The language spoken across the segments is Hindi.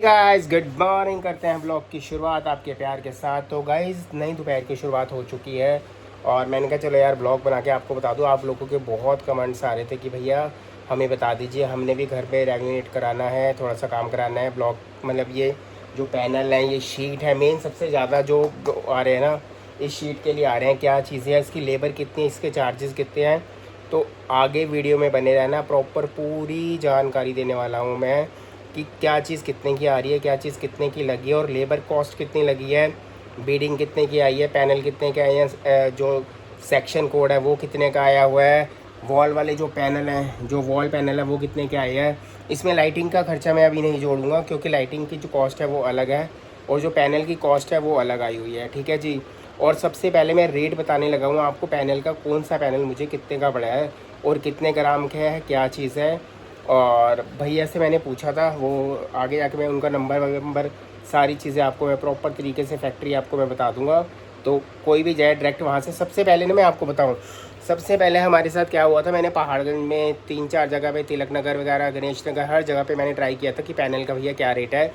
Guys good morning. करते हैं ब्लॉग की शुरुआत आपके प्यार के साथ। तो गाइस नई दोपहर की शुरुआत हो चुकी है और मैंने कहा चलो यार ब्लॉग बना के आपको बता दूं। आप लोगों के बहुत कमेंट्स आ रहे थे कि भैया हमें बता दीजिए, हमने भी घर पे रेगुलेट कराना है, थोड़ा सा काम कराना है। ब्लॉग मतलब ये जो पैनल है, ये शीट है, मेन सबसे ज़्यादा जो आ रहे हैं ना, इस शीट के लिए आ रहे हैं। क्या चीज़ें हैं, इसकी लेबर कितनी, इसके चार्जेस कितने हैं। तो आगे वीडियो में बने रहना, प्रॉपर पूरी जानकारी देने वाला हूँ मैं कि क्या चीज़ कितने की आ रही है, क्या चीज़ कितने की लगी है और लेबर कॉस्ट कितनी लगी है, बीडिंग कितने की आई है, पैनल कितने के आए हैं, जो सेक्शन कोड है वो कितने का आया हुआ है, वॉल वाले जो पैनल हैं, जो वॉल पैनल है वो कितने के आए हैं। इसमें लाइटिंग का खर्चा मैं अभी नहीं जोड़ूंगा क्योंकि लाइटिंग की जो कॉस्ट है वो अलग है और जो पैनल की कॉस्ट है वो अलग आई हुई है। ठीक है जी। और सबसे पहले मैं रेट बताने लगा हूँ आपको, पैनल का कौन सा पैनल मुझे कितने का पड़ा है और कितने ग्राम का है, क्या चीज़ है। और भैया से मैंने पूछा था, वो आगे जाके मैं उनका नंबर सारी चीज़ें आपको मैं प्रॉपर तरीके से फैक्ट्री आपको मैं बता दूंगा। तो कोई भी जाए डायरेक्ट वहाँ से। सबसे पहले ना मैं आपको बताऊँ, सबसे पहले हमारे साथ क्या हुआ था, मैंने पहाड़गंज में 3-4 जगह पे, तिलक नगर वगैरह, गणेश नगर, हर जगह पे मैंने ट्राई किया था कि पैनल का भैया क्या रेट है।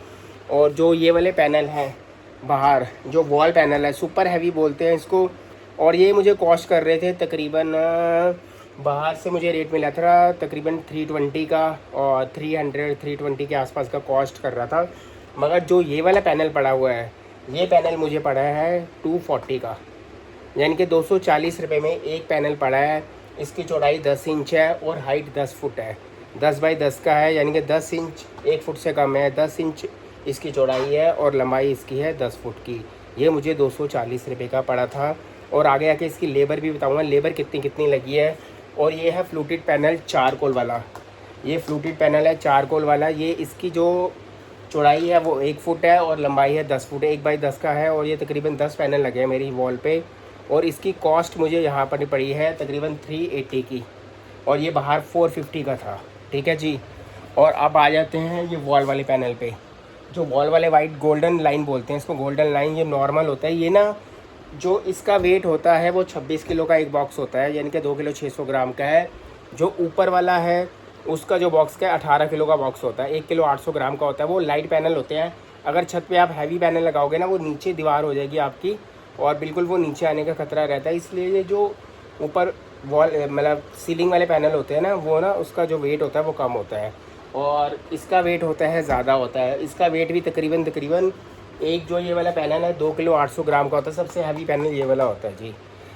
और जो ये वाले पैनल हैं बाहर, जो वॉल पैनल है, सुपर हैवी बोलते हैं इसको, और ये मुझे कॉस्ट कर रहे थे तकरीबन, बाहर से मुझे रेट मिला था तकरीबन 320 का और 320 के आसपास का कॉस्ट कर रहा था। मगर जो ये वाला पैनल पड़ा हुआ है, ये पैनल मुझे पड़ा है 240 का, यानी कि 240 रुपये में एक पैनल पड़ा है। इसकी चौड़ाई 10 इंच है और हाइट 10 फुट है, 10 बाई 10 का है, यानी कि 10 इंच 1 फुट से कम है, 10 इंच इसकी चौड़ाई है और लंबाई इसकी है 10 फुट की। ये मुझे 240 रुपये का पड़ा था। और आगे आके इसकी लेबर भी बताऊँगा, लेबर कितनी कितनी लगी है। और ये है फ्लूटेड पैनल चारकोल वाला, ये फ्लूटेड पैनल है चारकोल वाला। ये इसकी जो चौड़ाई है वो 1 फुट है और लंबाई है 10 फुट, 1 बाई 10 का है। और ये तकरीबन 10 पैनल लगे हैं मेरी वॉल पे और इसकी कॉस्ट मुझे यहाँ पर पड़ी है तकरीबन 380 की और ये बाहर 450 का था। ठीक है जी। और अब आ जाते हैं ये वॉल वाले पैनल पे, जो वॉल वाले वाइट गोल्डन लाइन बोलते हैं इसको, गोल्डन लाइन। ये नॉर्मल होता है, ये ना जो इसका वेट होता है वो 26 किलो का एक बॉक्स होता है, यानी कि 2 किलो 600 ग्राम का है। जो ऊपर वाला है उसका जो बॉक्स का 18 किलो का बॉक्स होता है, 1 किलो 800 ग्राम का होता है। वो लाइट पैनल होते हैं। अगर छत पे आप हैवी पैनल लगाओगे ना, वो नीचे दीवार हो जाएगी आपकी और बिल्कुल वो नीचे आने का खतरा रहता है। इसलिए ये जो ऊपर वॉल मतलब सीलिंग वाले पैनल होते हैं ना, वो ना उसका जो वेट होता है वो कम होता है और इसका वेट होता है ज़्यादा होता है। इसका वेट भी तकरीबन एक जो ये वाला पैनल है 2 किलो 800 ग्राम का होता है, सबसे हैवी पैनल ये वाला होता है जी।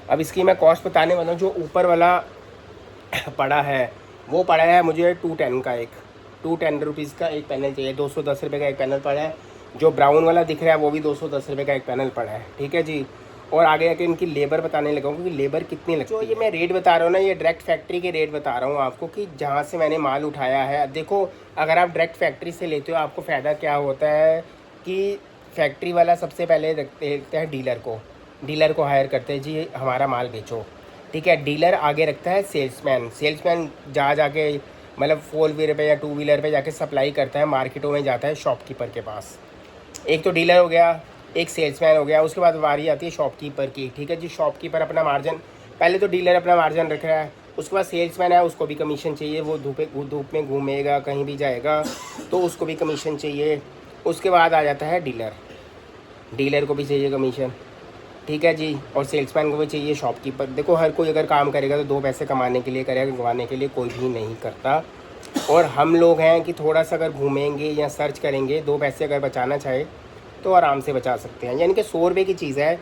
अब इसकी मैं कॉस्ट बताने वाला हूँ। जो ऊपर वाला पड़ा है वो पड़ा है मुझे 210 का, एक 210 रुपीज़ का एक पैनल चाहिए, 210 रुपये का एक पैनल पड़ा है। जो ब्राउन वाला दिख रहा है वो भी 210 रुपये का एक पैनल पड़ा है। ठीक है जी। और आगे आके इनकी लेबर बताने लगा हूँ कि लेबर कितनी लगती है। जो ये मैं रेट बता रहा हूँ ना, ये डायरेक्ट फैक्ट्री के रेट बता रहा हूँ आपको कि जहाँ से मैंने माल उठाया है। देखो, अगर आप डायरेक्ट फैक्ट्री से लेते हो आपको फ़ायदा क्या होता है कि फैक्ट्री वाला सबसे पहले देखते हैं डीलर को हायर करते हैं जी, हमारा माल बेचो। ठीक है। डीलर आगे रखता है सेल्समैन जाके मतलब 4 व्हीलर पे या 2 व्हीलर पे जाके सप्लाई करता है, मार्केटों में जाता है शॉपकीपर के पास। एक तो डीलर हो गया, एक सेल्समैन हो गया, उसके बाद बारी आती है शॉपकीपर की। ठीक है जी। शॉपकीपर अपना मार्जिन, पहले तो डीलर अपना मार्जिन रख रहा है, उसके बाद सेल्समैन है, उसको भी कमीशन चाहिए। वो धूप में घूमेगा, कहीं भी जाएगा तो उसको भी कमीशन चाहिए। उसके बाद आ जाता है डीलर को भी चाहिए कमीशन। ठीक है जी। और सेल्समैन को भी चाहिए शॉपकीपर। देखो, हर कोई अगर काम करेगा तो 2 पैसे कमाने के लिए करेगा, गंवाने के लिए कोई भी नहीं करता। और हम लोग हैं कि थोड़ा सा अगर घूमेंगे या सर्च करेंगे, 2 पैसे अगर बचाना चाहे तो आराम से बचा सकते हैं। यानी कि 100 रुपये की चीज़ है,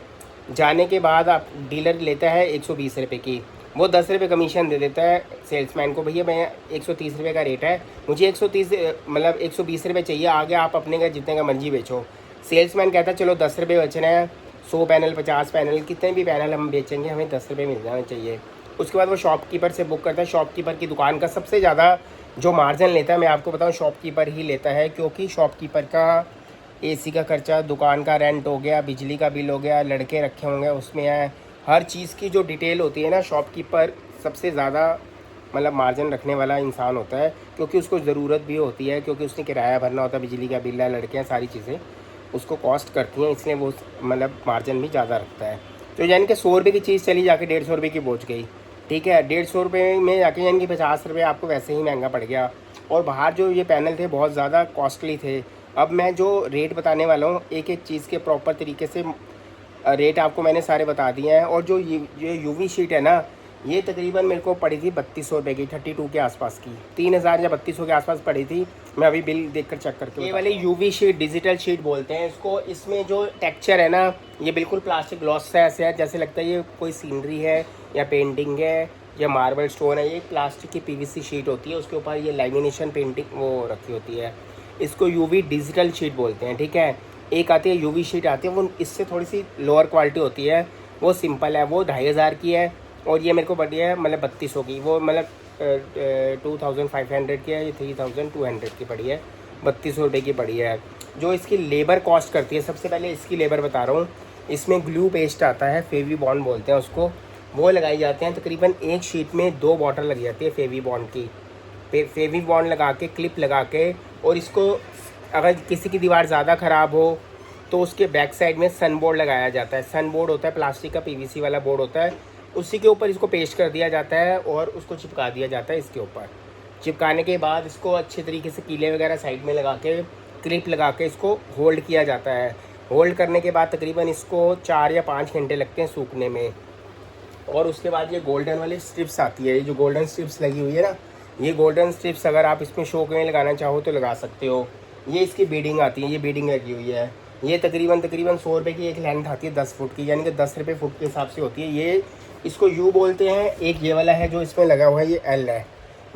जाने के बाद आप डीलर लेता है 120 रुपये की, वो 10 रुपये कमीशन दे देता है सेल्समैन को, भैया मैं 130 रुपये का रेट है, मुझे 130 मतलब 120 रुपये चाहिए, आगे आप अपने का जितने का मर्जी बेचो। सेल्समैन कहता है चलो 10 रुपये बच रहे हैं, 100 पैनल 50 पैनल कितने भी पैनल हम बेचेंगे, हमें 10 रुपये मिल जाना चाहिए। उसके बाद वो शॉपकीपर से बुक करता है। शॉपकीपर की दुकान का सबसे ज़्यादा जो मार्जिन लेता है, मैं आपको बताऊं, शॉपकीपर ही लेता है, क्योंकि शॉपकीपर का एसी का खर्चा, दुकान का रेंट हो गया, बिजली का बिल हो गया, लड़के रखे होंगे उसमें है, हर चीज़ की जो डिटेल होती है ना, शॉपकीपर सबसे ज़्यादा मतलब मार्जिन रखने वाला इंसान होता है, क्योंकि उसको ज़रूरत भी होती है, क्योंकि उसने किराया भरना होता है, बिजली का बिल है, लड़के हैं, सारी चीज़ें उसको कॉस्ट करती हैं, इसलिए वो मतलब मार्जिन भी ज़्यादा रखता है। तो यानी कि 100 रुपये की चीज़ चली जाके 150 रुपये की पहुँच गई। ठीक है। 150 रुपये में जाके यानी कि 50 रुपये आपको वैसे ही महंगा पड़ गया। और बाहर जो ये पैनल थे बहुत ज़्यादा कॉस्टली थे। अब मैं जो रेट बताने वाला हूँ एक एक चीज़ के प्रॉपर तरीके से रेट आपको मैंने सारे बता दिए हैं। और जो ये यूवी शीट है ना, ये तकरीबन मेरे को पड़ी थी 3200 की, 32 के आसपास की, 3000 या 3200 के आसपास पड़ी थी। मैं अभी बिल देखकर चेक करके ये वाली यूवी शीट डिजिटल शीट बोलते हैं इसको। इसमें जो टेक्सचर है ना, ये बिल्कुल प्लास्टिक ग्लॉस से ऐसे है जैसे लगता है ये कोई सीनरी है या पेंटिंग है या मार्बल स्टोन है। ये प्लास्टिक की पीवीसी शीट होती है, उसके ऊपर ये लैमिनेशन पेंटिंग वो रखी होती है। इसको यूवी डिजिटल शीट बोलते हैं, ठीक है। एक आती है यूवी शीट आती है, वो इससे थोड़ी सी लोअर क्वालिटी होती है, वो सिंपल है, वो 2500 की है। और ये मेरे को पड़ी है मतलब 3200 की, वो मतलब 2500 की है, ये 3200 की पड़ी है, 3200 रुपये की पड़ी है। जो इसकी लेबर कॉस्ट करती है, सबसे पहले इसकी लेबर बता रहा हूँ। इसमें ग्लू पेस्ट आता है, फेवी बॉन्ड बोलते हैं उसको, वो लगाई जाते हैं। तकरीबन एक शीट में 2 बॉटल लगी जाती है फेवी बॉन्ड की। फेवी बॉन्ड लगा के, क्लिप लगा के, और इसको अगर किसी की दीवार ज़्यादा ख़राब हो तो उसके बैक साइड में सन बोर्ड लगाया जाता है। सन बोर्ड होता है प्लास्टिक का, पीवीसी वाला बोर्ड होता है, उसी के ऊपर इसको पेस्ट कर दिया जाता है और उसको चिपका दिया जाता है इसके ऊपर। चिपकाने के बाद इसको अच्छे तरीके से कीले वगैरह साइड में लगा के, क्लिप लगा के इसको होल्ड किया जाता है। होल्ड करने के बाद तकरीबन इसको 4 या 5 घंटे लगते हैं सूखने में। और उसके बाद ये गोल्डन वाली स्ट्रिप्स आती है, ये जो गोल्डन स्ट्रिप्स लगी हुई है ना, ये गोल्डन स्ट्रिप्स अगर आप इसमें शो में लगाना चाहो तो लगा सकते हो। ये इसकी बीडिंग आती है, ये बीडिंग लगी हुई है। ये तकरीबन 100 रुपये की एक लेंथ आती है 10 फुट की, यानी कि 10 रुपये फुट के हिसाब से होती है। ये इसको यू बोलते हैं। एक ये वाला है जो इसमें लगा हुआ है, ये एल है।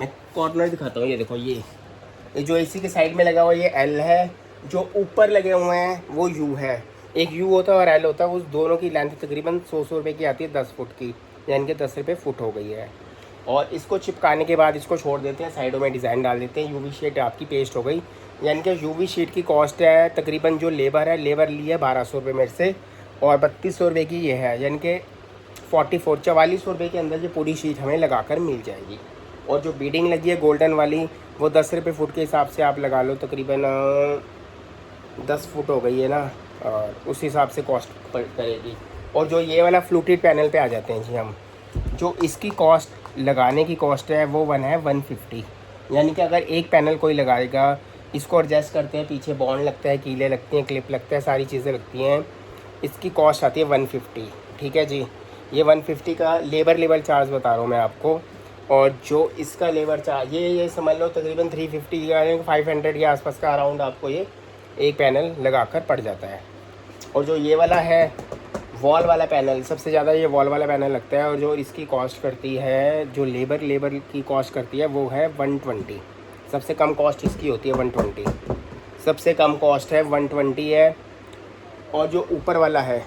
मैं कॉर्नर दिखाता हूँ, ये देखो, ये जो इसी के साइड में लगा हुआ है ये एल है, जो ऊपर लगे हुए हैं वो यू है। एक यू होता है और एल होता है, उस दोनों की लेंथ तकरीबन 100 रुपये की आती है 10 फुट की, यानी कि 10 रुपये फुट हो गई है। और इसको चिपकाने के बाद इसको छोड़ देते हैं, साइडों में डिज़ाइन डाल देते हैं। यूवी शीट आपकी पेस्ट हो गई, यानी कि यूवी शीट की कॉस्ट है तकरीबन, जो लेबर है, लेबर ली है 1200 रुपये मेरे से, और 3200 रुपये की ये है, यानी कि 44 रुपये के अंदर ये पूरी शीट हमें लगाकर मिल जाएगी। और जो बीडिंग लगी है गोल्डन वाली, वो 10 रुपये फुट के हिसाब से आप लगा लो, तकरीबन 10 फुट हो गई है ना, और उस हिसाब से कॉस्ट करेगी। और जो ये वाला फ्लूटेड पैनल पे आ जाते हैं जी हम, जो इसकी कॉस्ट लगाने की कॉस्ट है वो 150, यानी कि अगर एक पैनल कोई लगाएगा, इसको एडजस्ट करते हैं, पीछे बॉन्ड लगता है, कीले लगते हैं, क्लिप लगता है, सारी चीज़ें लगती हैं, इसकी कॉस्ट आती है 150, ठीक है जी। ये 150 का लेबर चार्ज बता रहा हूँ मैं आपको। और जो इसका लेबर चार्ज, ये समझ लो तकरीबन 350 यानी 500 के आसपास का अराउंड आपको ये एक पैनल लगाकर पड़ जाता है। और जो ये वाला है वॉल वाला पैनल, सबसे ज़्यादा ये वॉल वाला पैनल लगता है, और जो इसकी कॉस्ट करती है, जो लेबर की कॉस्ट करती है वो है 120। सबसे कम कॉस्ट इसकी होती है 120, सबसे कम कॉस्ट है 120 है। और जो ऊपर वाला है,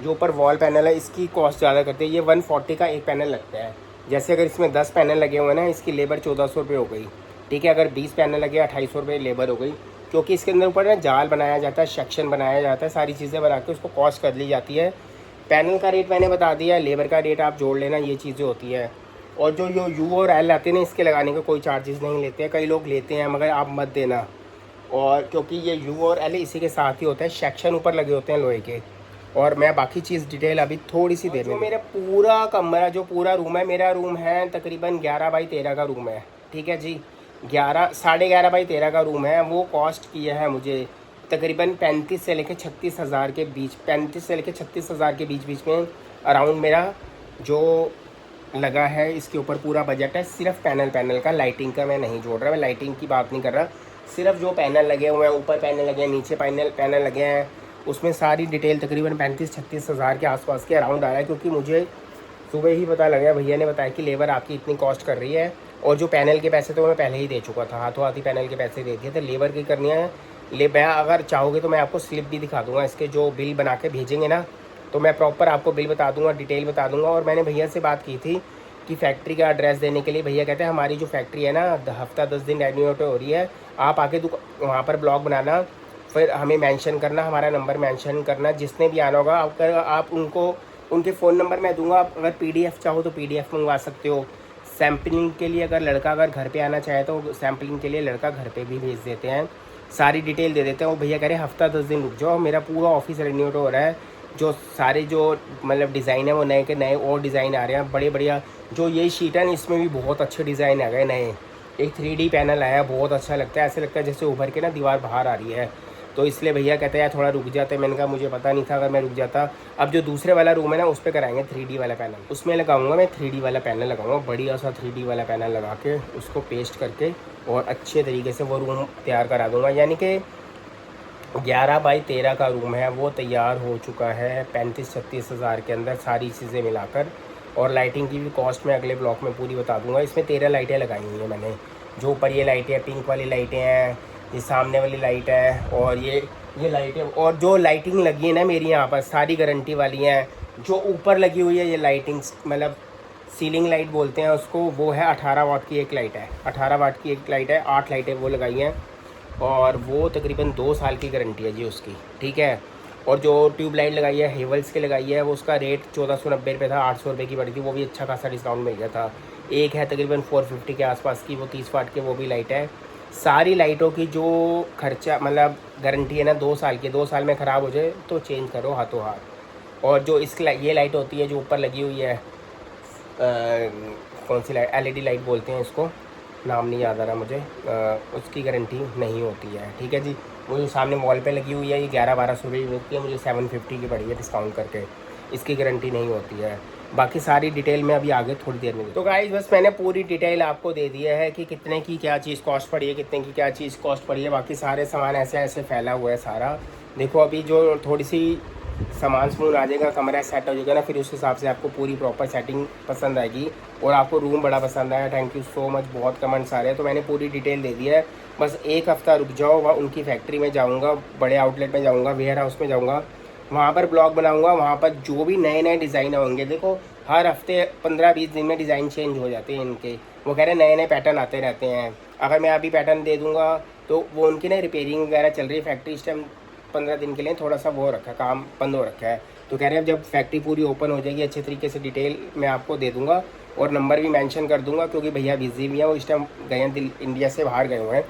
जो ऊपर वॉल पैनल है, इसकी कॉस्ट ज़्यादा करती है, ये 140 का एक पैनल लगता है। जैसे अगर इसमें 10 पैनल लगे हुए हैं ना, इसकी लेबर 1400 रुपये हो गई, ठीक है। अगर 20 पैनल लगे 2800 रुपये लेबर हो गई, क्योंकि इसके अंदर ऊपर ना जाल बनाया जाता है, सेक्शन बनाया जाता है, सारी चीज़ें बना के उसको कॉस्ट कर ली जाती है। पैनल का रेट मैंने बता दिया, लेबर का रेट आप जोड़ लेना, ये चीज़ें होती है। और जो यू और एल आते हैं ना, इसके लगाने का कोई चार्जेस नहीं लेते हैं, कई लोग लेते हैं मगर आप मत देना। और क्योंकि ये यू और एल इसी के साथ ही होता है, सेक्शन ऊपर लगे होते हैं लोहे के। और मैं बाकी चीज़ डिटेल अभी थोड़ी सी देर में, मेरा पूरा कमरा, जो पूरा रूम है, मेरा रूम है तकरीबन 11 बाई 13 का रूम है, ठीक है जी। 11.5 बाई 13 का रूम है। वो कॉस्ट किया है मुझे तकरीबन 35 से लेकर 36 हज़ार के बीच, 35 से लेकर 36 हज़ार के बीच में अराउंड मेरा जो लगा है। इसके ऊपर पूरा बजट है, सिर्फ पैनल का, लाइटिंग का मैं नहीं जोड़ रहा, मैं लाइटिंग की बात नहीं कर रहा, सिर्फ जो पैनल लगे हुए हैं, ऊपर पैनल लगे हैं, नीचे पैनल लगे हैं, उसमें सारी डिटेल तकरीबन 35-36 हज़ार के आसपास के अराउंड आया है। क्योंकि मुझे सुबह ही पता लगा, भैया ने बताया कि लेबर आपकी इतनी कॉस्ट कर रही है। और जो पैनल के पैसे तो मैं पहले ही दे चुका था, हाथों हाथ ही पैनल के पैसे दे दिए थे, लेबर की करनी है। मैं अगर चाहोगे तो मैं आपको स्लिप भी दिखा दूँगा, इसके जो बिल बना के भेजेंगे ना, तो मैं प्रॉपर आपको बिल बता दूँगा, डिटेल बता दूँगा। और मैंने भैया से बात की थी कि फैक्ट्री का एड्रेस देने के लिए, भैया कहते हैं हमारी जो फैक्ट्री है ना, हफ्ता 10 दिन रेन्यूएट हो रही है, आप आके वहाँ पर ब्लॉग बनाना, फिर हमें मेंशन करना, हमारा नंबर मेंशन करना, जिसने भी आना होगा अगर आप उनको, उनके फ़ोन नंबर मैं दूंगा, आप अगर पीडीएफ चाहो तो पीडीएफ मंगवा सकते हो। सैम्पलिंग के लिए अगर लड़का अगर घर पे आना चाहे तो सैम्पलिंग के लिए लड़का घर पे भी भेज देते हैं, सारी डिटेल दे देते हैं। वो भैया कह रहे हैं हफ्ता 10 दिन रुक जाओ, मेरा पूरा ऑफिस रिन्यूड हो रहा है, जो सारे जो मतलब डिज़ाइन है वो नए के नए और डिज़ाइन आ रहे हैं, बड़े बढ़िया। जो ये शीट है ना, इसमें भी बहुत अच्छे डिज़ाइन आ गए नए, एक 3D पैनल आया, बहुत अच्छा लगता है, ऐसे लगता है जैसे उभर के ना दीवार बाहर आ रही है। तो इसलिए भैया कहते हैं यार थोड़ा रुक जाते, मैंने कहा मुझे पता नहीं था अगर मैं रुक जाता। अब जो दूसरे वाला रूम है ना उस पर कराएंगे 3D वाला पैनल, उसमें लगाऊंगा मैं 3D वाला पैनल लगाऊंगा, बढ़िया सा 3D वाला पैनल लगा के उसको पेस्ट करके और अच्छे तरीके से वो रूम तैयार करा दूँगा। यानी कि 11 बाई 13 का रूम है, वो तैयार हो चुका है 35-36 हज़ार के अंदर सारी चीज़ें मिलाकर। और लाइटिंग की भी कॉस्ट मैं अगले ब्लॉक में पूरी बता दूंगा। इसमें 13 लाइटें लगाई हुई हैं मैंने, जो ऊपर ये लाइटें हैं, पिंक वाली लाइटें हैं, ये सामने वाली लाइट है, और ये लाइटें, और जो लाइटिंग लगी है ना मेरी यहाँ पर सारी गारंटी वाली हैं। जो ऊपर लगी हुई है ये लाइटिंग, मतलब सीलिंग लाइट बोलते हैं उसको, वो है 18 वाट की एक लाइट है, 18 वाट की एक लाइट है, 8 लाइटें वो लगाई हैं, और वो तकरीबन 2 साल की गारंटी है जी उसकी, ठीक है। और जो ट्यूबलाइट लगाई है हेवल्स की लगाई है, वो उसका रेट 1490 रुपये था, 800 रुपये की पड़ी थी, वो भी अच्छा खासा डिस्काउंट मिल गया था। एक है तकरीबन 450 के आसपास की, वो 30 वाट के, वो भी लाइट है। सारी लाइटों की जो खर्चा मतलब गारंटी है ना 2 साल की, 2 साल में ख़राब हो जाए तो चेंज करो हाथों हाथ। और जो इसकी ये लाइट होती है जो ऊपर लगी हुई है, कौन सी लाइट, LED लाइट बोलते हैं इसको, नाम नहीं याद आ रहा मुझे, उसकी गारंटी नहीं होती है, ठीक है जी। वो जो सामने वॉल पे लगी हुई है ये 1100-1200 रुपये की मिलती है, मुझे 750 की पड़ी है डिस्काउंट करके, इसकी गारंटी नहीं होती है। बाकी सारी डिटेल में अभी आगे थोड़ी देर में। तो गाइस बस मैंने पूरी डिटेल आपको दे दी है कि कितने की क्या चीज़ कॉस्ट पड़ी है, कितने की क्या चीज़ कॉस्ट पड़ी है। बाकी सारे सामान ऐसे ऐसे फैला हुआ है सारा। देखो अभी जो थोड़ी सी सामान समून आ जाएगा, कमरा सेट हो जाएगा ना, फिर उस हिसाब से आपको पूरी प्रॉपर सेटिंग पसंद आएगी और आपको रूम बड़ा पसंद आया। थैंक यू सो मच, बहुत कमेंट्स आ रहे हैं, तो मैंने पूरी डिटेल दे दी है। बस एक हफ़्ता रुक जाओ, वहाँ उनकी फैक्ट्री में जाऊँगा, बड़े आउटलेट में जाऊँगा, वेयर हाउस में जाऊँगा, वहाँ पर ब्लॉग बनाऊँगा। वहाँ पर जो भी नए नए डिज़ाइन होंगे, देखो हर हफ्ते 15-20 दिन में डिज़ाइन चेंज हो जाते हैं इनके, वो कह रहे हैं नए नए पैटर्न आते रहते हैं। अगर मैं अभी पैटर्न दे दूँगा तो वो उनकी ना रिपेयरिंग वगैरह चल रही है, फैक्ट्री इस टाइम 15 दिन के लिए थोड़ा सा वो रखा है, काम बंद हो रखा है। तो कह रहे हैं जब फैक्ट्री पूरी ओपन हो जाएगी अच्छे तरीके से डिटेल मैं आपको दे दूंगा और नंबर भी मेंशन कर दूंगा, क्योंकि भैया बिजी भी हैं, वो इस टाइम गए हैं इंडिया से बाहर गए हुए हैं,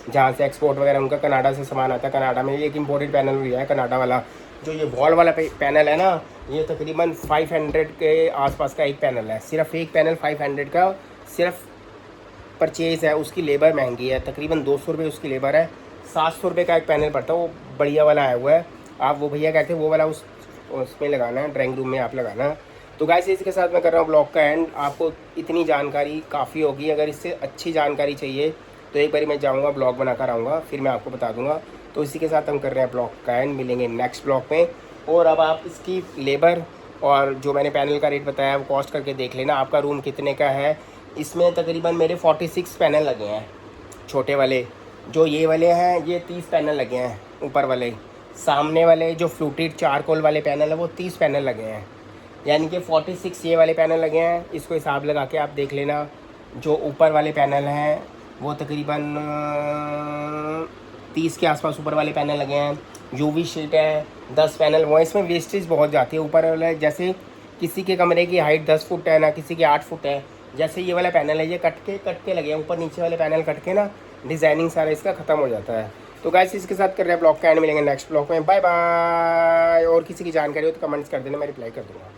जहाँ से एक्सपोर्ट वगैरह उनका कनाडा से सामान आता है। कनाडा में एक इम्पोर्टेड पैनल भी है कनाडा वाला, जो ये वॉल वाला पैनल है ना, ये तकरीबन 500 के आसपास का एक पैनल है, सिर्फ एक पैनल 500 का सिर्फ परचेज़ है। उसकी लेबर महंगी है, तकरीबन 200 रुपये उसकी लेबर है, 700 रुपये का एक पैनल पड़ता है, वो बढ़िया वाला आया हुआ है। आप वो भैया कहते हैं वो वाला उसमें लगाना है, ड्राइंग रूम में आप लगाना है। तो गाइस इसके साथ मैं कर रहा हूँ ब्लॉग का एंड। आपको इतनी जानकारी काफ़ी होगी, अगर इससे अच्छी जानकारी चाहिए तो एक बारी मैं जाऊँगा ब्लॉग बनाकर आऊँगा, फिर मैं आपको बता दूँगा। तो इसी के साथ हम कर रहे हैं ब्लॉग का एंड, मिलेंगे नेक्स्ट ब्लॉग में। और अब आप इसकी लेबर और जो मैंने पैनल का रेट बताया वो कॉस्ट करके देख लेना, आपका रूम कितने का है। इसमें तकरीबन मेरे 46 पैनल लगे हैं छोटे वाले, जो ये वाले हैं ये 30 पैनल लगे हैं ऊपर वाले, सामने वाले जो फ्लूटेड चारकोल वाले पैनल है वो 30 पैनल लगे हैं, यानी कि 46 ये वाले पैनल लगे हैं। इसको हिसाब लगा के आप देख लेना। जो ऊपर वाले पैनल हैं वो तकरीबन 30 के आसपास ऊपर वाले पैनल लगे हैं। यूवी शीट है 10 पैनल, वो इसमें वेस्टेज बहुत जाती है ऊपर वाले, जैसे किसी के कमरे की हाइट 10 फुट है ना, किसी की 8 फुट है। जैसे ये वाला पैनल है ये कट के लगे हैं, ऊपर नीचे वाले पैनल कट के ना डिज़ाइनिंग सारा इसका ख़त्म हो जाता है। तो गाइस इसके साथ कर रहे हैं ब्लॉग का एंड, मिलेंगे नेक्स्ट ब्लॉग में, बाय बाय। और किसी की जानकारी हो तो कमेंट्स कर देना, मैं रिप्लाई कर दूँगा।